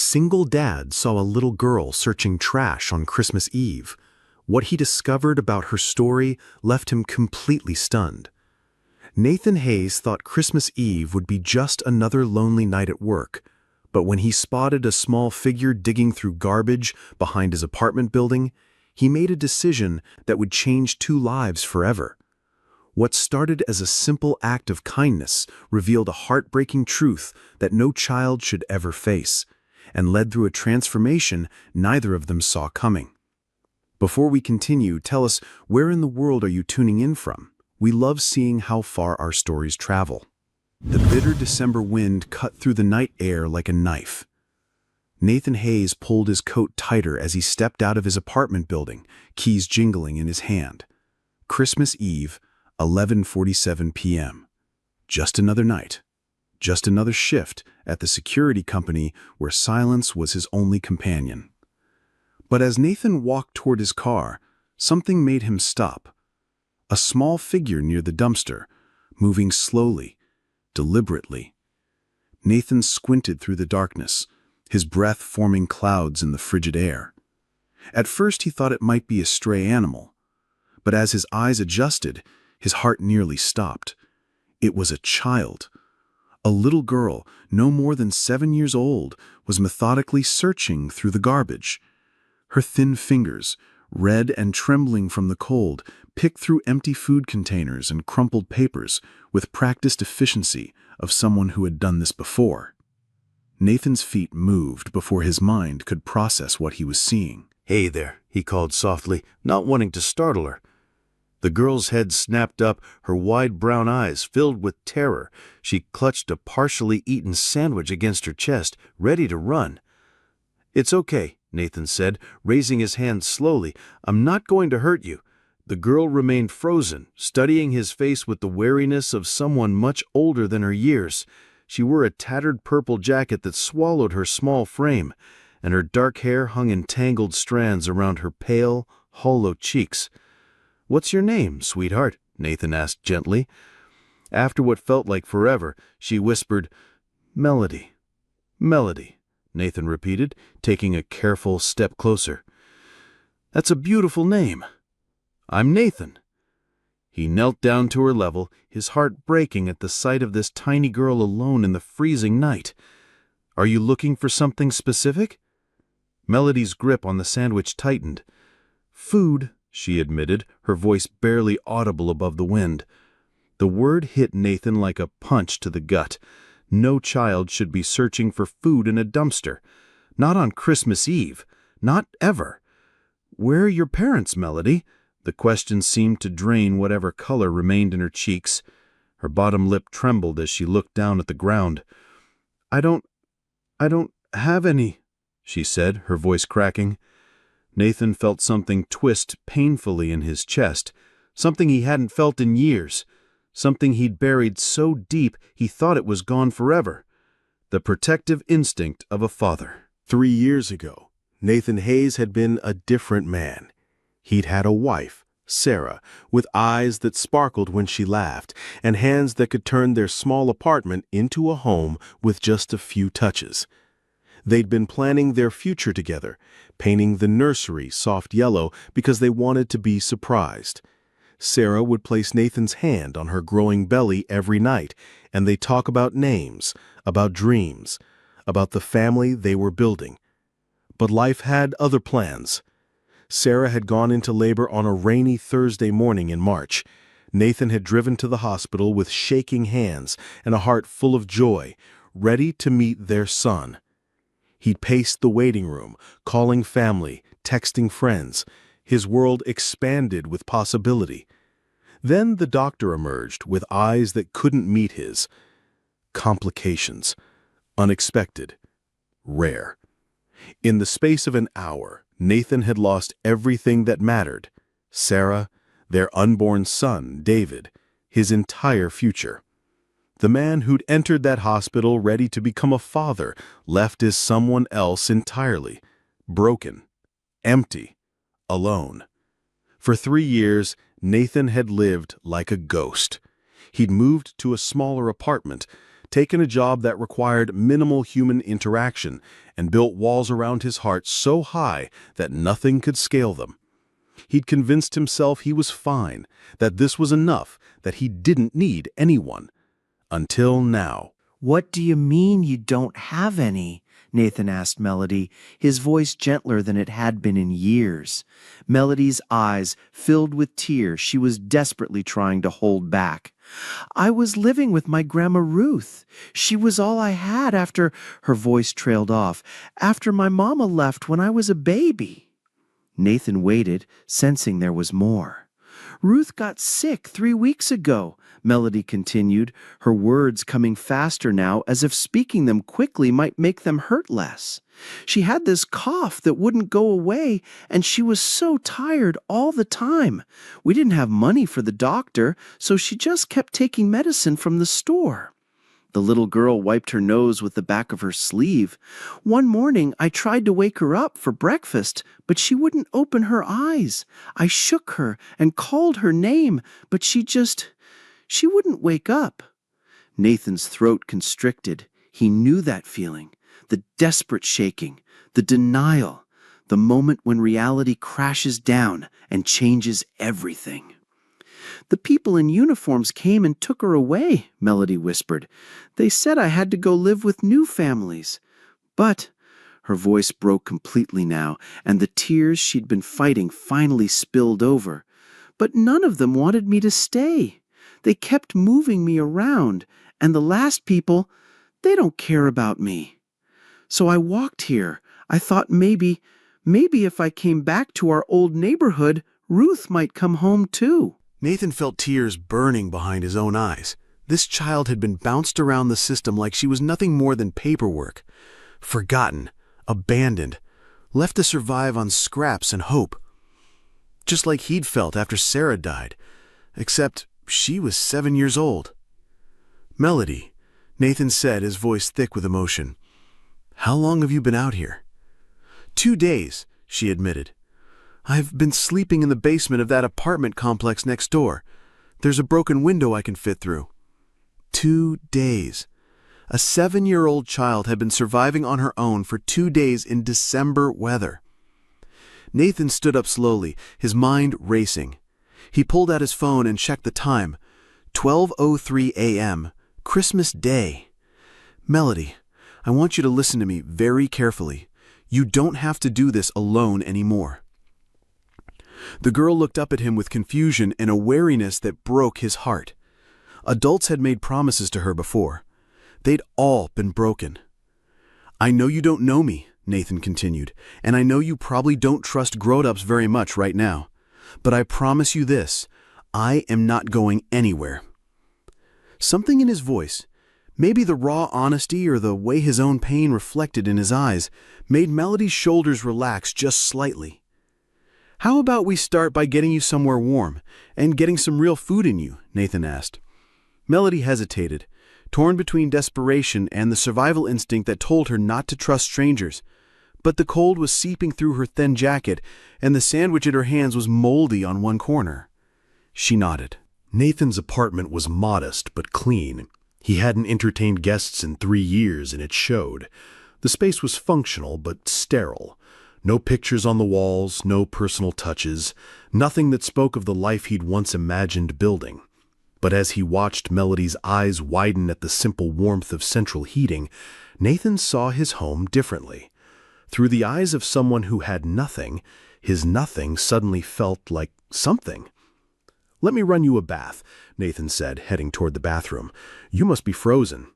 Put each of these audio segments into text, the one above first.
Single dad saw a little girl searching trash on Christmas Eve. What he discovered about her story left him completely stunned. Nathan Hayes thought Christmas Eve would be just another lonely night at work, but when he spotted a small figure digging through garbage behind his apartment building, he made a decision that would change two lives forever. What started as a simple act of kindness revealed a heartbreaking truth that no child should ever face, and led through a transformation neither of them saw coming. Before we continue, tell us, where in the world are you tuning in from? We love seeing how far our stories travel. The bitter December wind cut through the night air like a knife. Nathan Hayes pulled his coat tighter as he stepped out of his apartment building, keys jingling in his hand. Christmas Eve, 11:47 p.m. Just another night. Just another shift at the security company where silence was his only companion. But as Nathan walked toward his car, something made him stop. A small figure near the dumpster, moving slowly, deliberately. Nathan squinted through the darkness, his breath forming clouds in the frigid air. At first he thought it might be a stray animal, but as his eyes adjusted, his heart nearly stopped. It was a child. A little girl, no more than 7 years old, was methodically searching through the garbage. Her thin fingers, red and trembling from the cold, picked through empty food containers and crumpled papers with practiced efficiency of someone who had done this before. Nathan's feet moved before his mind could process what he was seeing. "Hey there," he called softly, not wanting to startle her. The girl's head snapped up, her wide brown eyes filled with terror. She clutched a partially eaten sandwich against her chest, ready to run. "It's okay," Nathan said, raising his hand slowly. "I'm not going to hurt you." The girl remained frozen, studying his face with the wariness of someone much older than her years. She wore a tattered purple jacket that swallowed her small frame, and her dark hair hung in tangled strands around her pale, hollow cheeks. "What's your name, sweetheart?" Nathan asked gently. After what felt like forever, she whispered, "Melody. Melody," Nathan repeated, taking a careful step closer. "That's a beautiful name." "I'm Nathan." He knelt down to her level, his heart breaking at the sight of this tiny girl alone in the freezing night. "Are you looking for something specific?" Melody's grip on the sandwich tightened. "Food," she admitted, her voice barely audible above the wind. The word hit Nathan like a punch to the gut. No child should be searching for food in a dumpster. Not on Christmas Eve. Not ever. "Where are your parents, Melody?" The question seemed to drain whatever color remained in her cheeks. Her bottom lip trembled as she looked down at the ground. I don't have any," she said, her voice cracking. Nathan felt something twist painfully in his chest, something he hadn't felt in years, something he'd buried so deep he thought it was gone forever. The protective instinct of a father. 3 years ago, Nathan Hayes had been a different man. He'd had a wife, Sarah, with eyes that sparkled when she laughed, and hands that could turn their small apartment into a home with just a few touches. They'd been planning their future together, painting the nursery soft yellow because they wanted to be surprised. Sarah would place Nathan's hand on her growing belly every night, and they'd talk about names, about dreams, about the family they were building. But life had other plans. Sarah had gone into labor on a rainy Thursday morning in March. Nathan had driven to the hospital with shaking hands and a heart full of joy, ready to meet their son. He'd paced the waiting room, calling family, texting friends. His world expanded with possibility. Then the doctor emerged with eyes that couldn't meet his. Complications. Unexpected. Rare. In the space of an hour, Nathan had lost everything that mattered. Sarah, their unborn son, David, his entire future. The man who'd entered that hospital ready to become a father left as someone else entirely. Broken. Empty. Alone. For 3 years, Nathan had lived like a ghost. He'd moved to a smaller apartment, taken a job that required minimal human interaction, and built walls around his heart so high that nothing could scale them. He'd convinced himself he was fine, that this was enough, that he didn't need anyone. Until now. "What do you mean you don't have any?" Nathan asked Melody, his voice gentler than it had been in years. Melody's eyes filled with tears she was desperately trying to hold back. "I was living with my Grandma Ruth. She was all I had after," her voice trailed off, "after my mama left when I was a baby." Nathan waited, sensing there was more. "Ruth got sick 3 weeks ago," Melody continued, her words coming faster now as if speaking them quickly might make them hurt less. "She had this cough that wouldn't go away, and she was so tired all the time. We didn't have money for the doctor, so she just kept taking medicine from the store." The little girl wiped her nose with the back of her sleeve. "One morning I tried to wake her up for breakfast, but she wouldn't open her eyes. I shook her and called her name, but she wouldn't wake up." Nathan's throat constricted. He knew that feeling, the desperate shaking, the denial, the moment when reality crashes down and changes everything. "The people in uniforms came and took her away," Melody whispered. "They said I had to go live with new families. But," her voice broke completely now, and the tears she'd been fighting finally spilled over, "but none of them wanted me to stay. They kept moving me around, and the last people, they don't care about me. So I walked here. I thought maybe if I came back to our old neighborhood, Ruth might come home too." Nathan felt tears burning behind his own eyes. This child had been bounced around the system like she was nothing more than paperwork. Forgotten, abandoned, left to survive on scraps and hope. Just like he'd felt after Sarah died, except she was 7 years old. "Melody," Nathan said, his voice thick with emotion. "How long have you been out here?" 2 days, she admitted. "I've been sleeping in the basement of that apartment complex next door. There's a broken window I can fit through." 2 days. A 7-year-old child had been surviving on her own for 2 days in December weather. Nathan stood up slowly, his mind racing. He pulled out his phone and checked the time. 12:03 a.m., Christmas Day. "Melody, I want you to listen to me very carefully. You don't have to do this alone anymore." The girl looked up at him with confusion and a wariness that broke his heart. Adults had made promises to her before. They'd all been broken. "I know you don't know me," Nathan continued, "and I know you probably don't trust grown-ups very much right now. But I promise you this, I am not going anywhere." Something in his voice, maybe the raw honesty or the way his own pain reflected in his eyes, made Melody's shoulders relax just slightly. "How about we start by getting you somewhere warm and getting some real food in you?" Nathan asked. Melody hesitated, torn between desperation and the survival instinct that told her not to trust strangers. But the cold was seeping through her thin jacket, and the sandwich in her hands was moldy on one corner. She nodded. Nathan's apartment was modest but clean. He hadn't entertained guests in 3 years, and it showed. The space was functional but sterile. No pictures on the walls, no personal touches, nothing that spoke of the life he'd once imagined building. But as he watched Melody's eyes widen at the simple warmth of central heating, Nathan saw his home differently. Through the eyes of someone who had nothing, his nothing suddenly felt like something. "Let me run you a bath," Nathan said, heading toward the bathroom. "You must be frozen."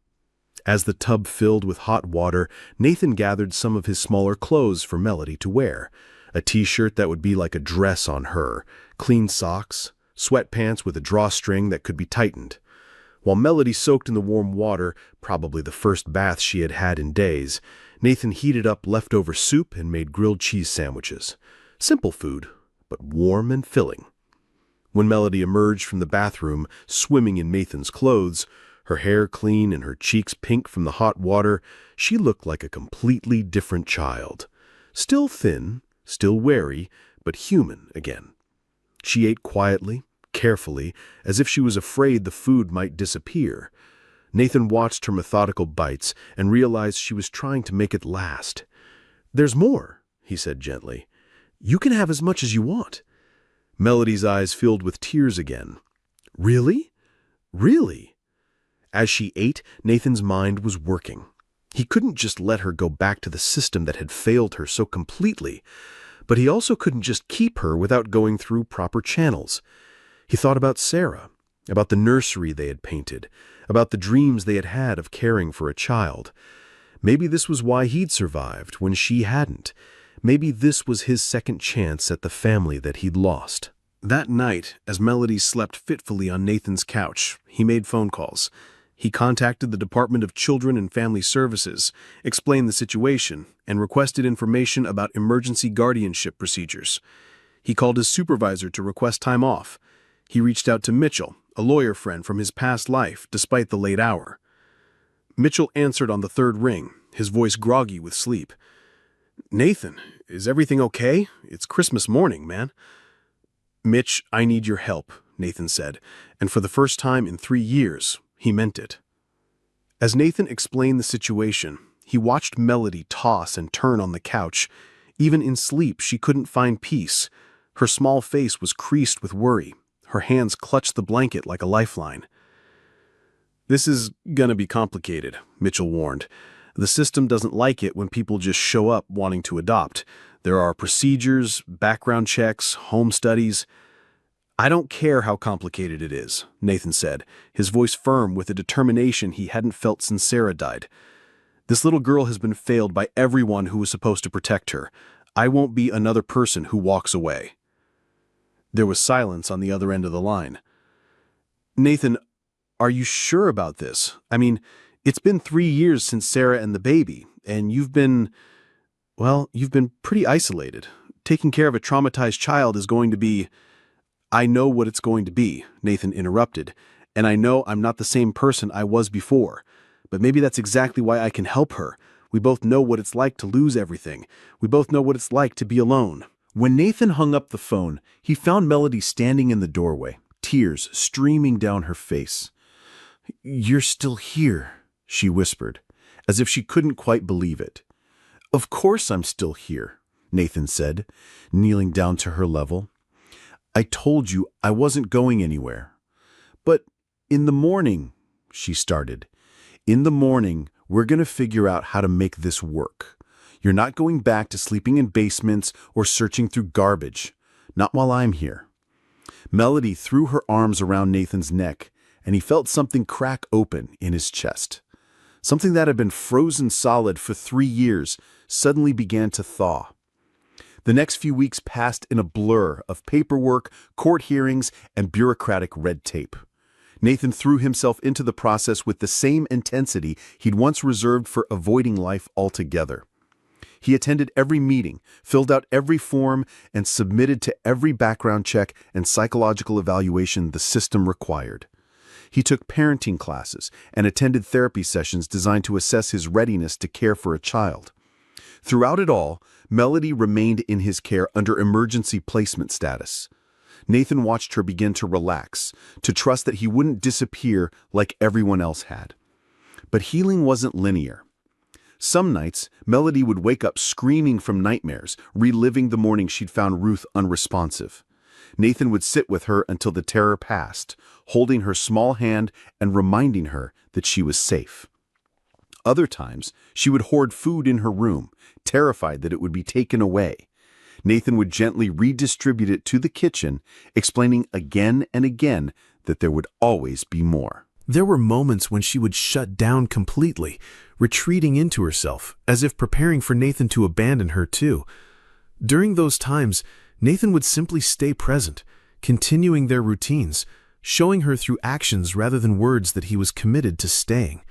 As the tub filled with hot water, Nathan gathered some of his smaller clothes for Melody to wear. A t-shirt that would be like a dress on her, clean socks, sweatpants with a drawstring that could be tightened. While Melody soaked in the warm water, probably the first bath she had had in days, Nathan heated up leftover soup and made grilled cheese sandwiches. Simple food, but warm and filling. When Melody emerged from the bathroom, swimming in Nathan's clothes, her hair clean and her cheeks pink from the hot water, she looked like a completely different child. Still thin, still wary, but human again. She ate quietly, carefully, as if she was afraid the food might disappear. Nathan watched her methodical bites and realized she was trying to make it last. "There's more," he said gently. "You can have as much as you want." Melody's eyes filled with tears again. "Really? Really?" As she ate, Nathan's mind was working. He couldn't just let her go back to the system that had failed her so completely, but he also couldn't just keep her without going through proper channels. He thought about Sarah, about the nursery they had painted, about the dreams they had had of caring for a child. Maybe this was why he'd survived when she hadn't. Maybe this was his second chance at the family that he'd lost. That night, as Melody slept fitfully on Nathan's couch, he made phone calls. He contacted the Department of Children and Family Services, explained the situation, and requested information about emergency guardianship procedures. He called his supervisor to request time off. He reached out to Mitchell, a lawyer friend from his past life, despite the late hour. Mitchell answered on the third ring, his voice groggy with sleep. "Nathan, is everything okay? It's Christmas morning, man." "Mitch, I need your help," Nathan said, and for the first time in 3 years, he meant it. As Nathan explained the situation, he watched Melody toss and turn on the couch. Even in sleep, she couldn't find peace. Her small face was creased with worry. Her hands clutched the blanket like a lifeline. "This is gonna be complicated," Mitchell warned. "The system doesn't like it when people just show up wanting to adopt. There are procedures, background checks, home studies." "I don't care how complicated it is," Nathan said, his voice firm with a determination he hadn't felt since Sarah died. "This little girl has been failed by everyone who was supposed to protect her. I won't be another person who walks away." There was silence on the other end of the line. "Nathan, are you sure about this? I mean, it's been 3 years since Sarah and the baby, and you've been pretty isolated. Taking care of a traumatized child is going to be—" "I know what it's going to be," Nathan interrupted, "and I know I'm not the same person I was before. But maybe that's exactly why I can help her. We both know what it's like to lose everything. We both know what it's like to be alone." When Nathan hung up the phone, he found Melody standing in the doorway, tears streaming down her face. "You're still here," she whispered, as if she couldn't quite believe it. "Of course I'm still here," Nathan said, kneeling down to her level. "I told you I wasn't going anywhere." "But in the morning," she started. "In the morning, we're going to figure out how to make this work. You're not going back to sleeping in basements or searching through garbage. Not while I'm here." Melody threw her arms around Nathan's neck, and he felt something crack open in his chest. Something that had been frozen solid for 3 years suddenly began to thaw. The next few weeks passed in a blur of paperwork, court hearings, and bureaucratic red tape. Nathan threw himself into the process with the same intensity he'd once reserved for avoiding life altogether. He attended every meeting, filled out every form, and submitted to every background check and psychological evaluation the system required. He took parenting classes and attended therapy sessions designed to assess his readiness to care for a child. Throughout it all, Melody remained in his care under emergency placement status. Nathan watched her begin to relax, to trust that he wouldn't disappear like everyone else had. But healing wasn't linear. Some nights, Melody would wake up screaming from nightmares, reliving the morning she'd found Ruth unresponsive. Nathan would sit with her until the terror passed, holding her small hand and reminding her that she was safe. Other times, she would hoard food in her room, terrified that it would be taken away. Nathan would gently redistribute it to the kitchen, explaining again and again that there would always be more. There were moments when she would shut down completely, retreating into herself, as if preparing for Nathan to abandon her too. During those times, Nathan would simply stay present, continuing their routines, showing her through actions rather than words that he was committed to staying.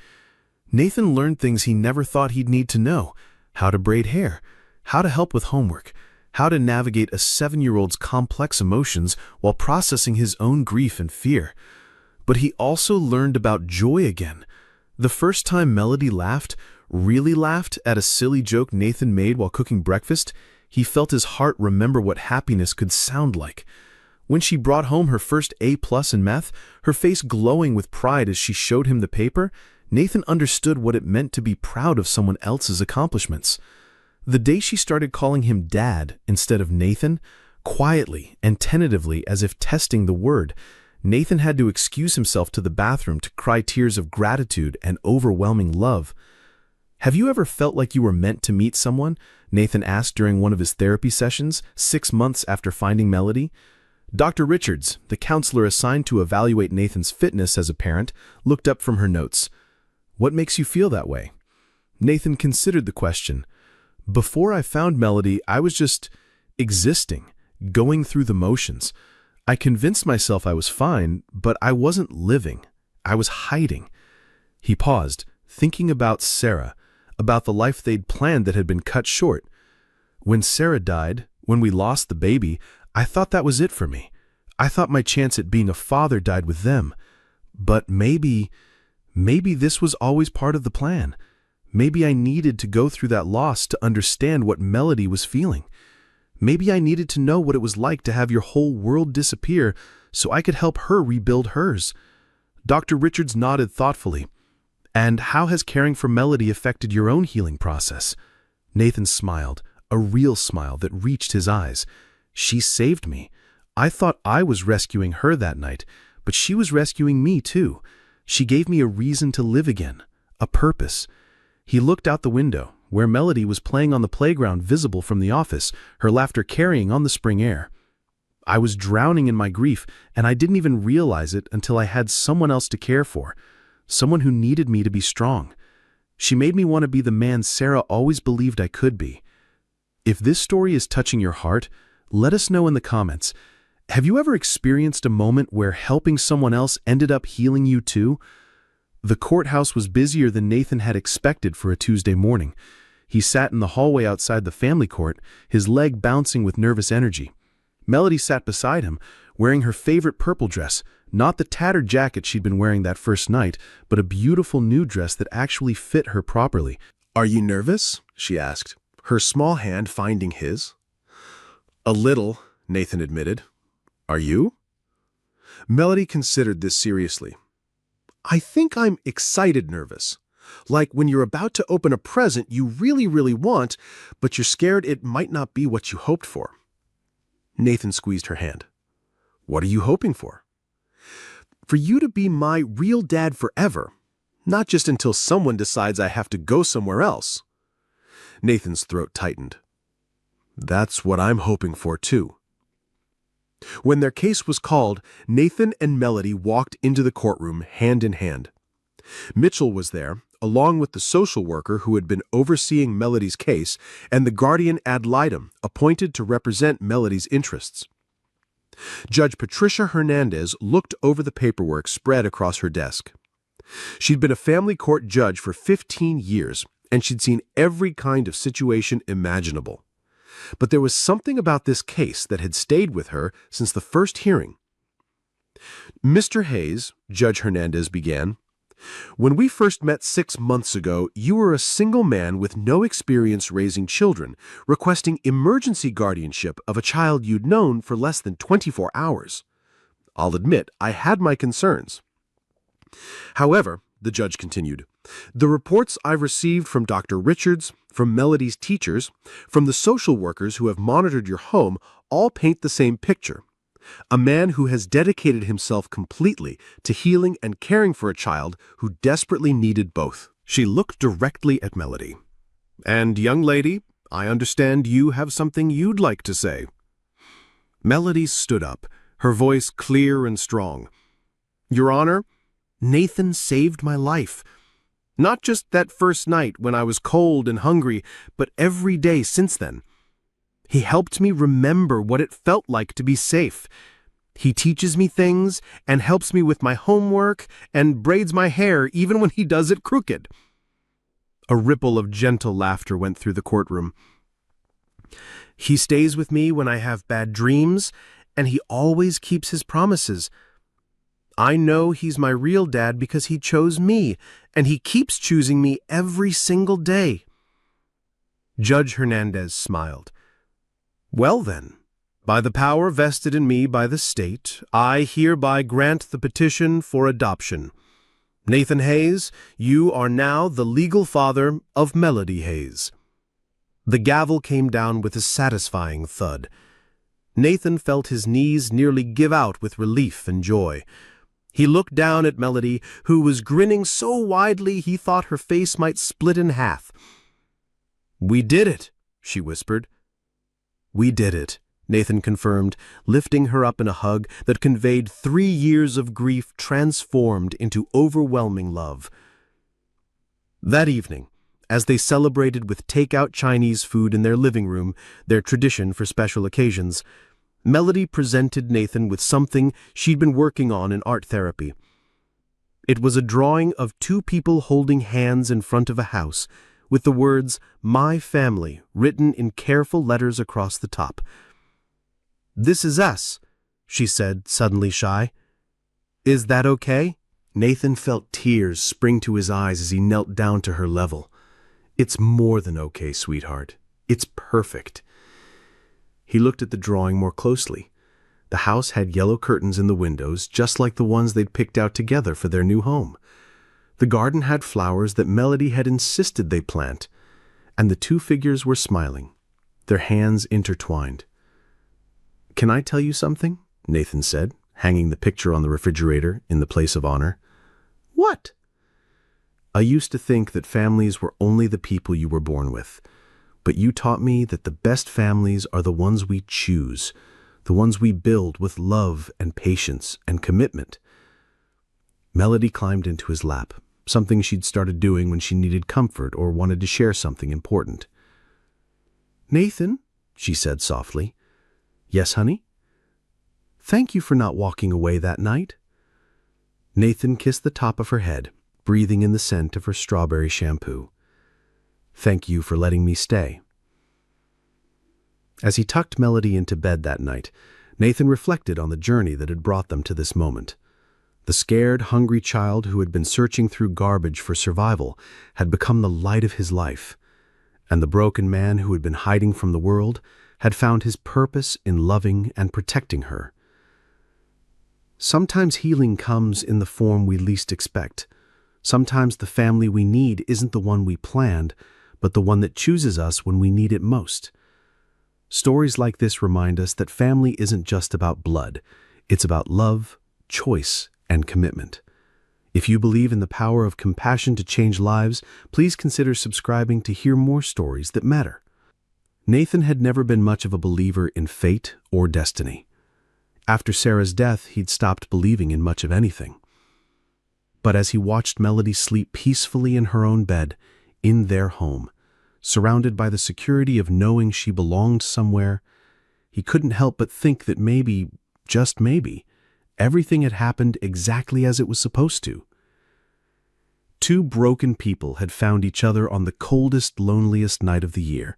Nathan learned things he never thought he'd need to know: how to braid hair, how to help with homework, how to navigate a 7-year-old's complex emotions while processing his own grief and fear. But he also learned about joy again. The first time Melody laughed, really laughed, at a silly joke Nathan made while cooking breakfast, he felt his heart remember what happiness could sound like. When she brought home her first A+ in math, her face glowing with pride as she showed him the paper, Nathan understood what it meant to be proud of someone else's accomplishments. The day she started calling him Dad instead of Nathan, quietly and tentatively as if testing the word, Nathan had to excuse himself to the bathroom to cry tears of gratitude and overwhelming love. "Have you ever felt like you were meant to meet someone?" Nathan asked during one of his therapy sessions, 6 months after finding Melody. Dr. Richards, the counselor assigned to evaluate Nathan's fitness as a parent, looked up from her notes. "What makes you feel that way?" Nathan considered the question. "Before I found Melody, I was just existing, going through the motions. I convinced myself I was fine, but I wasn't living. I was hiding." He paused, thinking about Sarah, about the life they'd planned that had been cut short. "When Sarah died, when we lost the baby, I thought that was it for me. I thought my chance at being a father died with them. But maybe this was always part of the plan. Maybe I needed to go through that loss to understand what Melody was feeling. Maybe I needed to know what it was like to have your whole world disappear so I could help her rebuild hers." Dr. Richards nodded thoughtfully. "And how has caring for Melody affected your own healing process?" Nathan smiled, a real smile that reached his eyes. "She saved me. I thought I was rescuing her that night, but she was rescuing me too. She gave me a reason to live again, a purpose." He looked out the window, where Melody was playing on the playground visible from the office, her laughter carrying on the spring air. "I was drowning in my grief, and I didn't even realize it until I had someone else to care for, someone who needed me to be strong. She made me want to be the man Sarah always believed I could be." If this story is touching your heart, let us know in the comments. Have you ever experienced a moment where helping someone else ended up healing you too? The courthouse was busier than Nathan had expected for a Tuesday morning. He sat in the hallway outside the family court, his leg bouncing with nervous energy. Melody sat beside him, wearing her favorite purple dress, not the tattered jacket she'd been wearing that first night, but a beautiful new dress that actually fit her properly. "Are you nervous?" she asked, her small hand finding his. "A little," Nathan admitted. "Are you?" Melody considered this seriously. "I think I'm excited nervous. Like when you're about to open a present you really, really want, but you're scared it might not be what you hoped for." Nathan squeezed her hand. "What are you hoping for?" "For you to be my real dad forever, not just until someone decides I have to go somewhere else." Nathan's throat tightened. "That's what I'm hoping for too." When their case was called, Nathan and Melody walked into the courtroom hand in hand. Mitchell was there, along with the social worker who had been overseeing Melody's case and the guardian ad litem appointed to represent Melody's interests. Judge Patricia Hernandez looked over the paperwork spread across her desk. She'd been a family court judge for 15 years, and she'd seen every kind of situation imaginable. But there was something about this case that had stayed with her since the first hearing. "Mr. Hayes," Judge Hernandez began, "when we first met 6 months ago, you were a single man with no experience raising children, requesting emergency guardianship of a child you'd known for less than 24 hours. I'll admit, I had my concerns. However," the judge continued, "the reports I've received from Dr. Richards, from Melody's teachers, from the social workers who have monitored your home all paint the same picture. A man who has dedicated himself completely to healing and caring for a child who desperately needed both." She looked directly at Melody. "And young lady, I understand you have something you'd like to say." Melody stood up, her voice clear and strong. "Your Honor, Nathan saved my life. Not just that first night when I was cold and hungry, but every day since then. He helped me remember what it felt like to be safe. He teaches me things and helps me with my homework and braids my hair even when he does it crooked." A ripple of gentle laughter went through the courtroom. "He stays with me when I have bad dreams, and he always keeps his promises. I know he's my real dad because he chose me, and he keeps choosing me every single day." Judge Hernandez smiled. "Well then, By the power vested in me by the state, I hereby grant the petition for adoption. Nathan Hayes, you are now the legal father of Melody Hayes." The gavel came down with a satisfying thud. Nathan felt his knees nearly give out with relief and joy. He looked down at Melody, who was grinning so widely he thought her face might split in half. "We did it," she whispered. "We did it," Nathan confirmed, lifting her up in a hug that conveyed 3 years of grief transformed into overwhelming love. That evening, as they celebrated with takeout Chinese food in their living room, their tradition for special occasions, Melody presented Nathan with something she'd been working on in art therapy. It was a drawing of 2 people holding hands in front of a house, with the words, "My family," written in careful letters across the top. "This is us," she said, suddenly shy. "Is that okay?" Nathan felt tears spring to his eyes as he knelt down to her level. "It's more than okay, sweetheart. It's perfect." He looked at the drawing more closely. The house had yellow curtains in the windows, just like the ones they'd picked out together for their new home. The garden had flowers that Melody had insisted they plant, and the 2 figures were smiling, their hands intertwined. "Can I tell you something?" Nathan said, hanging the picture on the refrigerator in the place of honor. "What?" "I used to think that families were only the people you were born with, but you taught me that the best families are the ones we choose, the ones we build with love and patience and commitment." Melody climbed into his lap, something she'd started doing when she needed comfort or wanted to share something important. "Nathan," she said softly. "Yes, honey?" "Thank you for not walking away that night." Nathan kissed the top of her head, breathing in the scent of her strawberry shampoo. "Thank you for letting me stay." As he tucked Melody into bed that night, Nathan reflected on the journey that had brought them to this moment. The scared, hungry child who had been searching through garbage for survival had become the light of his life, and the broken man who had been hiding from the world had found his purpose in loving and protecting her. Sometimes healing comes in the form we least expect. Sometimes the family we need isn't the one we planned, but the one that chooses us when we need it most. Stories like this remind us that family isn't just about blood. It's about love, choice, and commitment. If you believe in the power of compassion to change lives, please consider subscribing to hear more stories that matter. Nathan had never been much of a believer in fate or destiny. After Sarah's death, he'd stopped believing in much of anything. But as he watched Melody sleep peacefully in her own bed, in their home, surrounded by the security of knowing she belonged somewhere, he couldn't help but think that maybe, just maybe, everything had happened exactly as it was supposed to. 2 broken people had found each other on the coldest, loneliest night of the year,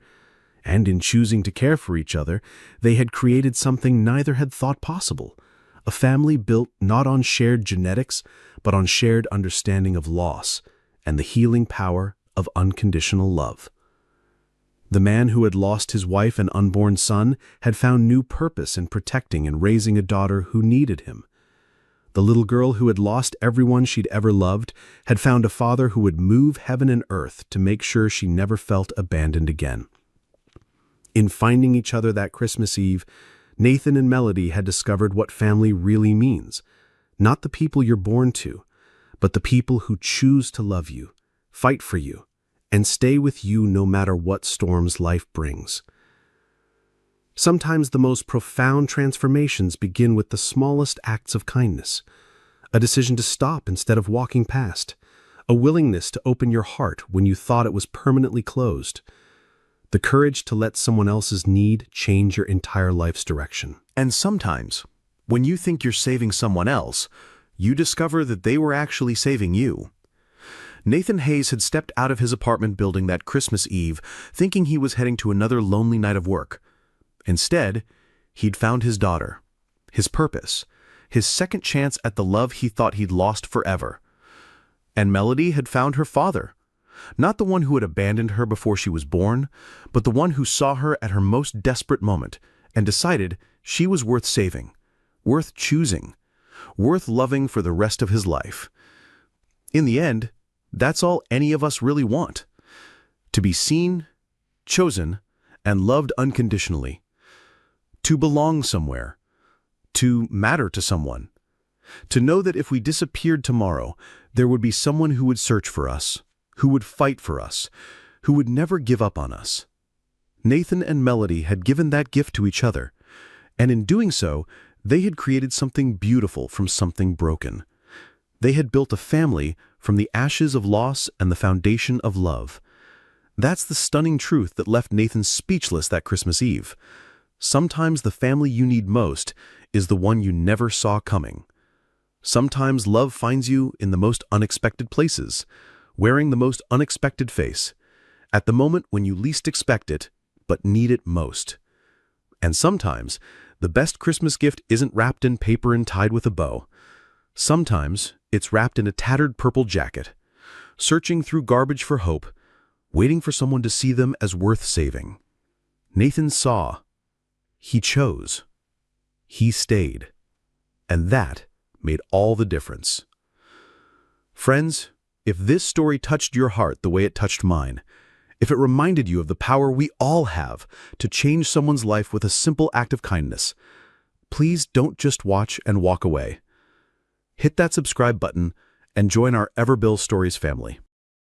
and in choosing to care for each other, they had created something neither had thought possible, a family built not on shared genetics, but on shared understanding of loss and the healing power of unconditional love. The man who had lost his wife and unborn son had found new purpose in protecting and raising a daughter who needed him. The little girl who had lost everyone she'd ever loved had found a father who would move heaven and earth to make sure she never felt abandoned again. In finding each other that Christmas Eve, Nathan and Melody had discovered what family really means. Not the people you're born to, but the people who choose to love you, fight for you, and stay with you no matter what storms life brings. Sometimes the most profound transformations begin with the smallest acts of kindness. A decision to stop instead of walking past. A willingness to open your heart when you thought it was permanently closed. The courage to let someone else's need change your entire life's direction. And sometimes, when you think you're saving someone else, you discover that they were actually saving you. Nathan Hayes had stepped out of his apartment building that Christmas Eve thinking he was heading to another lonely night of work. Instead, he'd found his daughter, his purpose, his second chance at the love he thought he'd lost forever. And Melody had found her father, not the one who had abandoned her before she was born, but the one who saw her at her most desperate moment and decided She was worth saving, worth choosing, worth loving for the rest of his life. In the end, that's all any of us really want. To be seen, chosen, and loved unconditionally. To belong somewhere. To matter to someone. To know that if we disappeared tomorrow, there would be someone who would search for us, who would fight for us, who would never give up on us. Nathan and Melody had given that gift to each other, and in doing so, they had created something beautiful from something broken. They had built a family from the ashes of loss and the foundation of love. That's the stunning truth that left Nathan speechless that Christmas Eve. Sometimes the family you need most is the one you never saw coming. Sometimes love finds you in the most unexpected places, wearing the most unexpected face, at the moment when you least expect it, but need it most. And sometimes, the best Christmas gift isn't wrapped in paper and tied with a bow. Sometimes, it's wrapped in a tattered purple jacket, searching through garbage for hope, waiting for someone to see them as worth saving. Nathan saw. He chose. He stayed. And that made all the difference. Friends, if this story touched your heart the way it touched mine, if it reminded you of the power we all have to change someone's life with a simple act of kindness, please don't just watch and walk away. Hit that subscribe button and join our Everbellstories family.